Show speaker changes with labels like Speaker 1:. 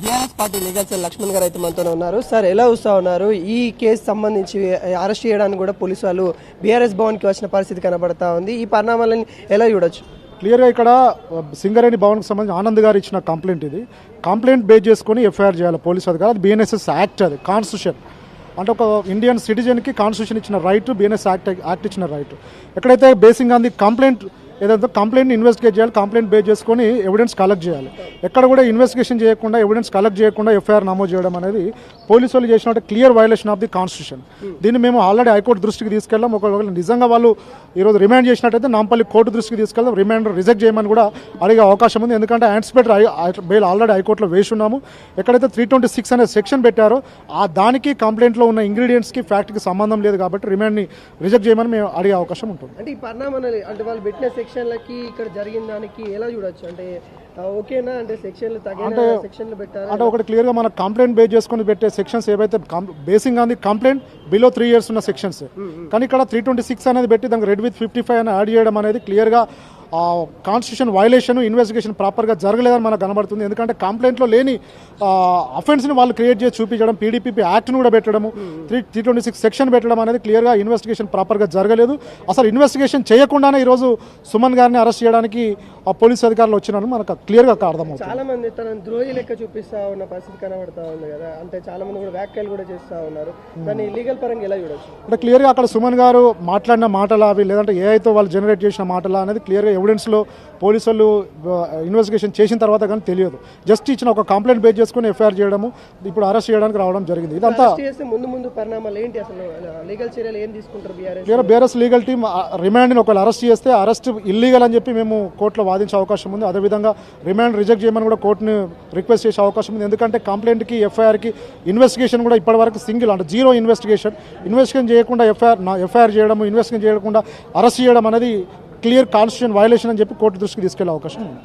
Speaker 1: BRS party legal cell Lakshman గారు అయితే మనతో ఉన్నారు. సార్, ఎలా చూస్తా ఉన్నారు? ఈ కేసు సంబంధించి అరెస్ట్ చేయడానికి కూడా పోలీసు వాళ్ళు బీఆర్ఎస్ భవన్కి వచ్చిన పరిస్థితి కనబడతా ఉంది. ఈ పరిణామాలను ఎలా చూడొచ్చు?
Speaker 2: క్లియర్గా ఇక్కడ సింగరేణి భవన్కి సంబంధించి ఆనంద్ గారు ఇచ్చిన కంప్లైంట్, ఇది కంప్లైంట్ బేస్ చేసుకొని ఎఫ్ఐఆర్ చేయాలి పోలీసు అధికారులు. అది బిఎన్ఎస్ఎస్ యాక్ట్, అది కాన్స్టిట్యూషన్. అంటే ఒక ఇండియన్ సిటిజన్కి కాన్స్టిట్యూషన్ ఇచ్చిన రైట్, బిఎన్ఎస్ యాక్ట్ ఇచ్చిన రైట్. ఎక్కడైతే బేసింగ్ ఆన్ ది కంప్లైంట్ ఏదైతే కంప్లైంట్ని ఇన్వెస్టిగేట్ చేయాలి, కంప్లైంట్ బేస్ చేసుకొని ఎవిడెన్స్ కలెక్ట్ చేయాలి. ఎక్కడ కూడా ఇన్వెస్టిగేషన్ చేయకుండా, ఎవిడెన్స్ కలెక్ట్ చేయకుండా ఎఫ్ఐఆర్ నమోదు చేయడం అనేది పోలీసు వాళ్ళు చేసిన clear violation of the constitution. దీన్ని మేము ఆల్రెడీ హైకోర్టు దృష్టికి తీసుకెళ్ళాం. ఒకవేళ నిజంగా వాళ్ళు ఈరోజు రిమాండ్ చేసినట్టయితే నాంపల్లి కోర్టు దృష్టికి తీసుకెళ్దాం. రిమాండ్ రిజెక్ట్ చేయమని కూడా అడిగే అవకాశం ఉంది. ఎందుకంటే యాంటిసిపేటరీ బెయిల్ ఆల్రెడీ హైకోర్టులో వేసి ఉన్నాము. ఎక్కడైతే 326 అనే సెక్షన్ పెట్టారో ఆ దానికి కంప్లైంట్లో ఉన్న ఇంగ్రీడియంట్స్కి ఫ్యాక్ట్కి సంబంధం లేదు కాబట్టి రిమాండ్ని రిజెక్ట్ చేయమని మేము అడిగే అవకాశం ఉంటుంది.
Speaker 1: అంటే ఈ పరిణామాలు అంటే వాళ్ళు పెట్టిన సెక్షన్లకి ఇక్కడ జరిగిన దానికి ఎలా చూడొచ్చు? అంటే ఓకేనా? అంటే సెక్షన్లు తగిన సెక్షన్లు పెట్టారు
Speaker 2: అంటే ఒకటి క్లియర్గా మన కంప్లైంట్ బేస్ చేసుకుని పెట్టే సెక్షన్స్ ఏవైతే basing on the complaint below 3 years ఉన్న సెక్షన్స్, కానీ ఇక్కడ 326 అనేది పెట్టి దానికి రెడ్ విత్ 55 అని యాడ్ చేయడం అనేది క్లియర్గా కాన్స్టిట్యూషన్ వైలేషన్, ఇన్వెస్టిగేషన్ ప్రాపర్గా జరగలేదని మనకు కనబడుతుంది. ఎందుకంటే కంప్లైంట్లో లేని అఫెన్స్ని వాళ్ళు క్రియేట్ చేసి చూపించడం, పీడీపీపీ యాక్ట్ను కూడా పెట్టడము, 326 సెక్షన్ పెట్టడం అనేది క్లియర్గా ఇన్వెస్టిగేషన్ ప్రాపర్గా జరగలేదు. అసలు ఇన్వెస్టిగేషన్ చేయకుండానే ఈరోజు సుమన్ గారిని అరెస్ట్ చేయడానికి పోలీసు అధికారులు వచ్చినారని మనకు క్లియర్గా అర్థమవుతుంది.
Speaker 1: చాలా మంది తన ద్రోహి లెక్క చూపిస్తా ఉన్న పరిస్థితి కనబడతా ఉంది కదా, అంటే చాలా మంది కూడా వ్యాఖ్యలు కూడా చేస్తూ ఉన్నారు. దాన్ని లీగల్ పరంగా ఎలా చూడొచ్చు?
Speaker 2: అంటే క్లియర్గా అక్కడ సుమన్ గారు మాట్లాడిన మాటలు అవి, లేదంటే ఏఐతో వాళ్ళు జనరేట్ చేసిన మాటలు అనేది క్లియర్గా ఎవిడెన్స్లో పోలీసు వాళ్ళు ఇన్వెస్టిగేషన్ చేసిన తర్వాత కానీ తెలియదు. జస్ట్ ఇచ్చిన ఒక కంప్లైంట్ బేస్ చేసుకుని ఎఫ్ఐఆర్ చేయడము, ఇప్పుడు అరెస్ట్ చేయడానికి రావడం జరిగింది. ఇదంతా
Speaker 1: ముందు పరిణామాలు ఏంటి? అసలు లీగల్ చర్యలు ఏం తీసుకుంటారు?
Speaker 2: బీఆర్ఎస్ లీగల్ టీమ్ రిమాండ్ని ఒకవేళ అరెస్ట్ చేస్తే అరెస్ట్ ఇల్లీగల్ అని చెప్పి మేము కోర్టులో వాదించే అవకాశం ఉంది. అదేవిధంగా రిమాండ్ రిజెక్ట్ చేయమని కూడా కోర్టుని రిక్వెస్ట్ చేసే అవకాశం ఉంది. ఎందుకంటే కంప్లైంట్కి ఎఫ్ఐఆర్కి ఇన్వెస్టిగేషన్ కూడా ఇప్పటివరకు సింగిల్, అంటే జీరో ఇన్వెస్టిగేషన్ చేయకుండా ఎఫ్ఐఆర్ చేయడము, ఇన్వెస్టిగేషన్ చేయకుండా అరెస్ట్ చేయడం అనేది క్లియర్ కాన్స్టిట్యూషన్ వైలేషన్ అని చెప్పి కోర్టు దృష్టికి తీసుకెళ్లే అవకాశం ఉంది.